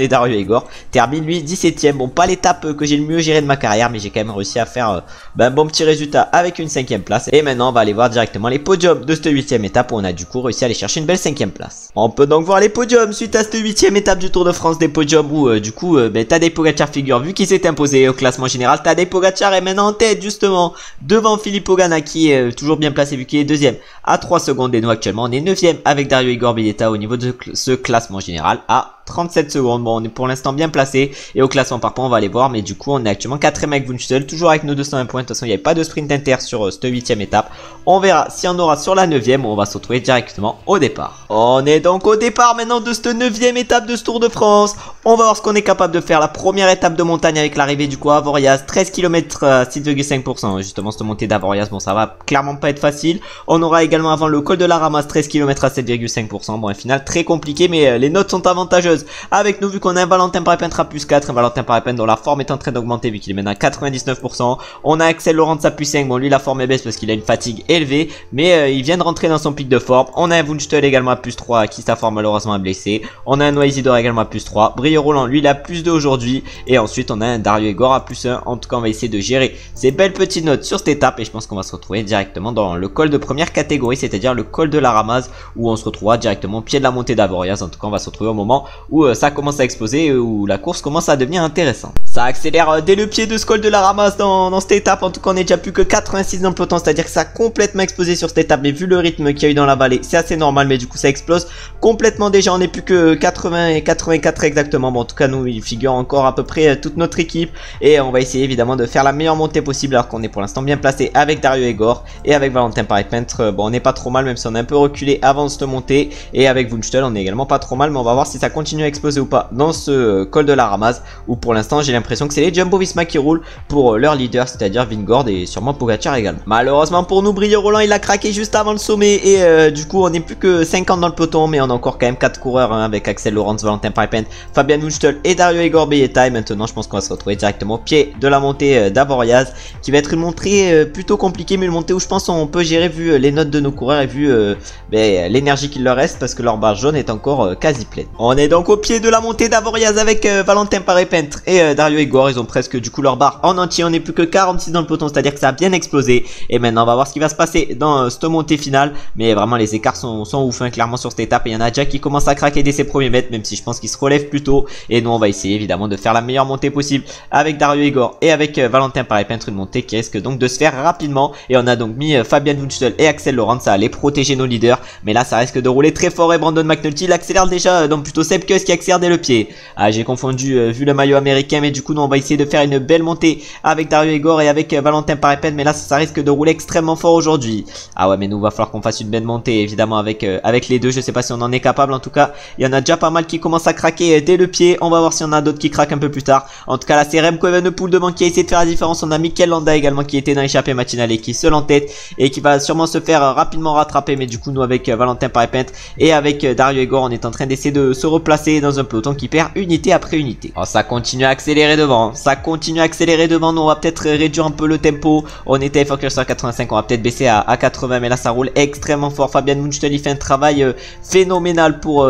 Dario Egor termine lui 17ème. Bon, pas l'étape que j'ai le mieux géré de ma carrière, mais j'ai quand même réussi à faire un bon petit résultat avec une 5ème place, et maintenant on va aller voir directement les podiums de cette 8ème étape où on a du coup réussi à aller chercher une belle 5ème place. On peut donc voir les podiums suite à cette 8ème étape du Tour de France, des podiums où du coup Tadej Pogacar figure, vu qu'il s'est imposé au classement général. Tadej Pogacar est maintenant en tête justement devant Filippo Ganna qui est toujours bien placé vu qu'il est 2ème à 3 secondes, et nous actuellement on est 9ème avec Dario Egor Belletta au niveau de ce classement général à 37 secondes. Bon, on est pour l'instant bien placé, et au classement par points on va aller voir, mais du coup on est actuellement 4ème avec Wunschtel, toujours avec nos 201 points. De toute façon il n'y avait pas de sprint inter sur cette 8ème étape. On verra si on aura sur la 9ème, où on va se retrouver directement au départ. On est donc au départ maintenant de cette 9ème étape de ce Tour de France. On va voir ce qu'on est capable de faire. La première étape de montagne avec l'arrivée du coup à Avoriaz, 13 km à 6,5%. Justement cette montée d'Avoriaz, bon ça va clairement pas être facile. On aura également avant le col de la Ramasse, 13 km à 7,5%. Bon, un final très compliqué, mais les notes sont avantageuses avec nous vu qu'on a un Valentin Parepin à plus 4, un Valentin Parepin dont la forme est en train d'augmenter vu qu'il est maintenant à 99%. On a Axel Laurent à plus 5, bon lui la forme est baisse parce qu'il a une fatigue élevée, mais il vient de rentrer dans son pic de forme. On a un Wunschtel également à plus 3 qui sa forme malheureusement a blessé. On a un Noisidor également à plus 3, Brio Roland lui il a plus 2 aujourd'hui, et ensuite on a un Dario Egor à plus 1. En tout cas on va essayer de gérer ces belles petites notes sur cette étape, et je pense qu'on va se retrouver directement dans le col de première catégorie, c'est-à-dire le col de la Ramasse, où on se retrouvera directement au pied de la montée d'Avoriaz. En tout cas on va se retrouver au moment où ça commence à exploser et où la course commence à devenir intéressante. Ça accélère dès le pied de ce col de la Ramasse dans cette étape. En tout cas on est déjà plus que 86 dans le peloton, c'est-à-dire que ça a complètement explosé sur cette étape, mais vu le rythme qu'il y a eu dans la vallée c'est assez normal, mais du coup ça explose complètement. Déjà on est plus que 80 et 84 exactement. Bon, en tout cas nous il figure encore à peu près toute notre équipe, et on va essayer évidemment de faire la meilleure montée possible, alors qu'on est pour l'instant bien placé avec Dario Egor et avec Valentin Parepin. Bon, on n'est pas trop mal, même si on est un peu reculé avant cette montée, et avec Wunschtel on est également pas trop mal, mais on va voir si ça continue à exploser ou pas dans ce col de la Ramasse, où pour l'instant j'ai l'impression que c'est les Jumbo-Visma qui roulent pour leur leader, c'est-à-dire Vingegaard et sûrement Pogacar également. Malheureusement pour nous, Brio Roland il a craqué juste avant le sommet, et du coup on n'est plus que 50 dans le peloton, mais on a encore quand même 4 coureurs hein, avec Axel Laurent, Valentin Parepin, Fabian Wunschtel et Dario Egor Belletta. Et maintenant je pense qu'on va se retrouver directement au pied de la montée d'Avoriaz, qui va être une montée plutôt compliquée, mais une montée où je pense on peut gérer vu les notes de nos coureurs et vu l'énergie qu'il leur reste, parce que leur barre jaune est encore quasi pleine. On est donc au pied de la montée d'Avoriaz avec Valentin Parepin et Dario Egor. Ils ont presque du coup leur barre en entier. On n'est plus que 46 dans le peloton, c'est-à-dire que ça a bien explosé. Et maintenant on va voir ce qui va se passer dans cette montée finale, mais vraiment les écarts sont ouf hein, clairement sur cette étape, et il y en a déjà qui commencent à craquer dès ses premiers mètres, même si je pense qu'ils se relèvent plus tôt. Et nous on va essayer évidemment de faire la meilleure montée possible avec Dario Egor et avec Valentin Parepin, une montée qui risque donc de se faire rapidement. Et on a donc mis Fabian Wunschtel et Axel Laurent, ça allait protéger nos leaders, mais là ça risque de rouler très fort. Et Brandon McNulty il accélère déjà dans plutôt Sepp Sepkus qui accélère dès le pied. Ah, j'ai confondu vu le maillot américain, mais du coup nous on va essayer de faire une belle montée avec Dario Igor et avec Valentin Parepet, mais là ça risque de rouler extrêmement fort aujourd'hui. Ah ouais, mais nous va falloir qu'on fasse une belle montée évidemment avec les deux. Je sais pas si on en est capable, en tout cas il y en a déjà pas mal qui commencent à craquer dès le pied. On va voir si on a d'autres qui craquent un peu plus tard. En tout cas là c'est Remco Evenepoel devant qui a essayé de faire la différence. On a Mikel Landa également qui était dans l'échappée matinale et qui seul en tête et qui va sûrement se faire rapidement rattraper, mais du coup nous avec Valentin Parepet et avec Dario Igor on est en train d'essayer de se replacer dans un peloton qui perd unité après unité. Alors ça continue à accélérer devant, nous on va peut-être réduire un peu le tempo. On était focus sur 85, on va peut-être baisser à 80, mais là ça roule extrêmement fort. Fabian Munchtel il fait un travail phénoménal pour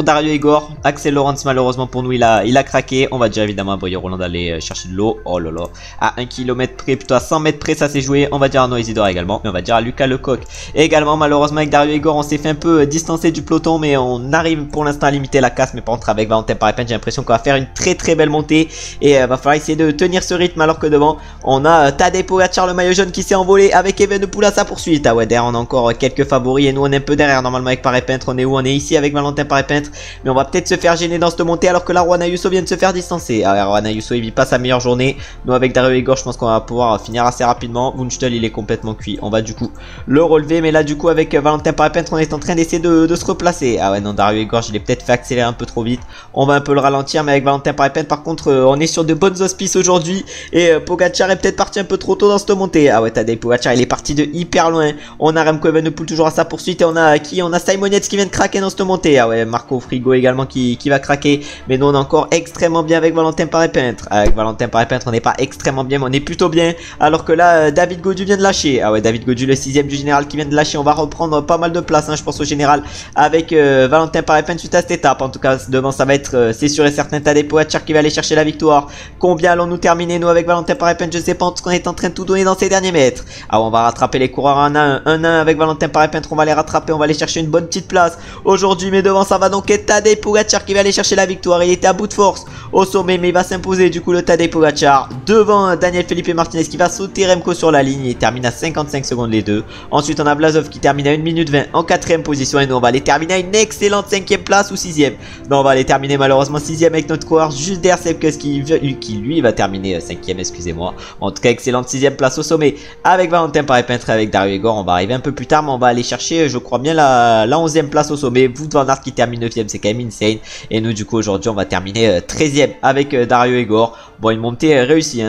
Dario Igor. Axel Lorentz malheureusement pour nous il a craqué. On va dire évidemment à Brio Roland d'aller chercher de l'eau. Oh là là, à 1 km près, plutôt à 100 mètres près ça s'est joué. On va dire à Noisidor également, mais on va dire à Lucas Lecoq également. Malheureusement avec Dario Igor on s'est fait un peu distancer du peloton, mais on arrive pour l'instant à limiter la casse. Mais par contre avec Valentin Parepet j'ai l'impression qu'on va faire une très belle montée et va falloir essayer de tenir ce rythme, alors que devant on a Tadej Pogacar le maillot jaune qui s'est envolé avec Evenepoel à sa poursuite. Ah ouais, derrière on a encore quelques favoris et nous on est un peu derrière normalement avec Parepet. On est où? On est ici avec Valentin Parepet, mais on va peut-être se faire gêner dans cette montée alors que là Juan Ayuso vient de se faire distancer. Ah, Juan Ayuso il vit pas sa meilleure journée. Nous avec Dario Igor je pense qu'on va pouvoir finir assez rapidement. Munchtel il est complètement cuit, on va du coup le relever, mais là du coup avec Valentin Parepet on est en train d'essayer de se replacer. Ah ouais non, Dario Igor je l'ai peut-être fait accélérer un peu trop vite, on va un peu le ralentir, mais avec Valentin Parepet par contre on est sur de bonnes auspices aujourd'hui et Pogacar est peut-être parti un peu trop tôt dans cette montée. Ah ouais, Tadej Pogacar il est parti de hyper loin. On a Remco Evenepoel toujours à sa poursuite et on a qui? On a Simon Yates qui vient de craquer dans cette montée. Ah ouais, Marco Frigo également qui va craquer, mais nous on est encore extrêmement bien avec Valentin Parepet. Avec Valentin Parepet on n'est pas extrêmement bien, mais on est plutôt bien, alors que là David Gaudu vient de lâcher. Ah ouais, David Gaudu le 6ème du général qui vient de lâcher. On va reprendre pas mal de place je pense au général avec Valentin Parepet suite à cette étape. En tout cas devant ça va être c'est sûr et certain Tadej Pogacar qui va aller chercher la victoire. Combien allons-nous terminer nous avec Valentin Parepet? Je sais pas, parce qu'on est en train de tout donner dans ces derniers mètres. Ah, on va rattraper les coureurs un à un avec Valentin Parepet. On va les rattraper, on va aller chercher une bonne petite place aujourd'hui, mais devant ça va donc être Tadej Pogacar qui va aller chercher la victoire. Il était à bout de force au sommet, mais il va s'imposer du coup le Tadej Pogacar devant Daniel Felipe Martinez qui va sauter Remco sur la ligne. Il termine à 55 secondes les deux. Ensuite on a Vlasov qui termine à 1 minute 20 en 4ème position, et nous on va aller terminer à une excellente 5ème place ou 6ème. Non, on va aller terminer malheureusement 6ème avec notre coureur juste derrière Sepkus qui lui va terminer 5ème, excusez-moi. En tout cas excellente 6ème place au sommet avec Valentin Parepet et avec Dario Igor. On va arriver un peu plus tard, mais on va aller chercher je crois bien la 11ème place au sommet. Wout van Aert qui termine 9ème, c'est quand même insane. Et nous du coup aujourd'hui on va terminer 13ème avec Dario Igor. Bon, une montée réussie,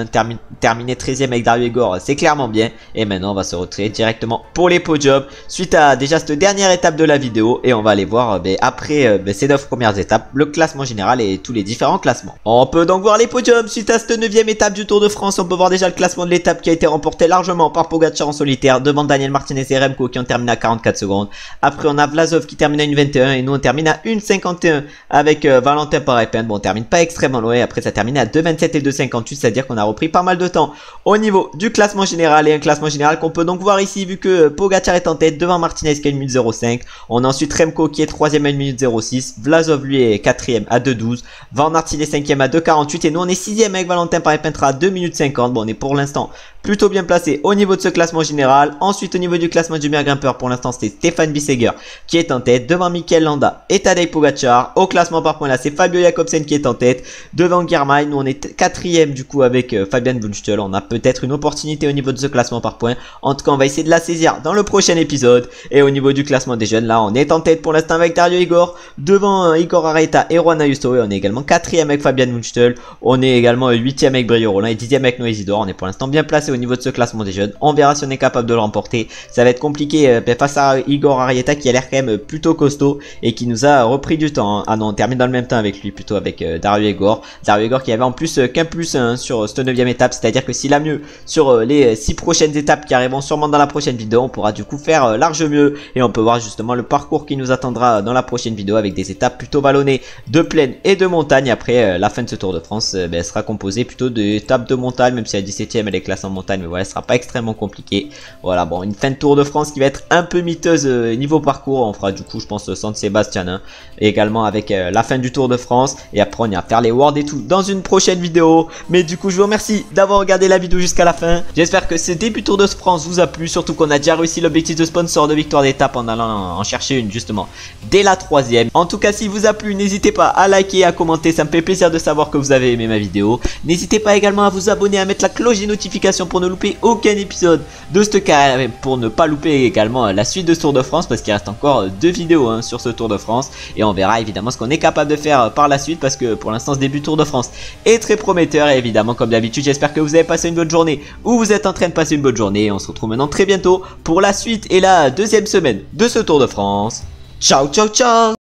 terminer 13ème avec Dario Igor, c'est clairement bien. Et maintenant on va se retirer directement pour les podiums suite à déjà cette dernière étape de la vidéo, et on va aller voir après ces 9 premières étapes le classement général et tous les différents classements. On peut donc voir les podiums suite à cette 9ème étape du Tour de France. On peut voir déjà le classement de l'étape qui a été remporté largement par Pogacar en solitaire devant Daniel Martinez et Remco qui ont terminé à 44 secondes. Après on a Vlasov qui termine à 1,21 et nous on termine à 1,51 avec Valentin Parepet. Bon, on termine pas extrêmement loin. Après ça termine à 2,27 et 2,58, c'est-à-dire qu'on a repris pas mal de temps au niveau du classement général, et un classement général qu'on peut donc voir ici vu que Pogacar est en tête devant Martinez qui a 1 minute 05. On a ensuite Remco qui est 3ème à 1 minute 06. Vlasov lui est 4ème à 2,12. Van Aert il est 5ème à 2,48 et nous on est 6ème avec Valentin Parepet à 2 minutes 50. Bon, on est pour l'instant plutôt bien placé au niveau de ce classement général. Ensuite au niveau du classement du meilleur grimpeur, pour l'instant c'était Stefan Bissegger qui est en tête devant Mikel Landa et Tadej Pogacar. Au classement par points là c'est Fabio Jakobsen qui est en tête devant Girmay. Nous on est 4ème du coup avec Fabian Bunchtel. On a peut-être une opportunité au niveau de ce classement par points. En tout cas on va essayer de la saisir dans le prochain épisode. Et au niveau du classement des jeunes là on est en tête pour l'instant avec Dario Igor devant Igor Areta et Juan Ayuso. Et on est également 4ème avec Fabian Bunchtel. On est également 8ème avec Brio Roland et 10ème avec Noisidor. On est pour l'instant bien placé au niveau de ce classement des jeunes. On verra si on est capable de le remporter. Ça va être compliqué face à Igor Arieta qui a l'air quand même plutôt costaud et qui nous a repris du temps. Ah non, on termine dans le même temps avec lui, plutôt avec Dario Igor. Dario Igor qui avait en plus qu'un plus sur cette 9ème étape, c'est-à-dire que s'il a mieux sur les 6 prochaines étapes qui arriveront sûrement dans la prochaine vidéo, on pourra du coup faire large mieux, et on peut voir justement le parcours qui nous attendra dans la prochaine vidéo avec des étapes plutôt vallonnées de plaine et de montagne. Après la fin de ce Tour de France sera composée plutôt d'étapes de montagne, même si la 17ème elle est classée en montagne. montagne, mais voilà, ce sera pas extrêmement compliqué. Voilà, bon, une fin de Tour de France qui va être un peu miteuse niveau parcours. On fera du coup, je pense, San Sébastien, hein, et également avec la fin du Tour de France. Et après, on ira faire les Worlds et tout dans une prochaine vidéo. Mais du coup, je vous remercie d'avoir regardé la vidéo jusqu'à la fin. J'espère que ce début Tour de France vous a plu, surtout qu'on a déjà réussi l'objectif de sponsor de victoire d'étape en allant en chercher une justement dès la 3e. En tout cas, si vous a plu, n'hésitez pas à liker, à commenter, ça me fait plaisir de savoir que vous avez aimé ma vidéo. N'hésitez pas également à vous abonner, à mettre la cloche des notifications pour ne louper aucun épisode de cette carrière, pour ne pas louper également la suite de ce Tour de France, parce qu'il reste encore 2 vidéos hein, sur ce Tour de France, et on verra évidemment ce qu'on est capable de faire par la suite, parce que pour l'instant ce début Tour de France est très prometteur. Et évidemment, comme d'habitude, j'espère que vous avez passé une bonne journée, ou vous êtes en train de passer une bonne journée. On se retrouve maintenant très bientôt pour la suite et la 2e semaine de ce Tour de France. Ciao ciao ciao.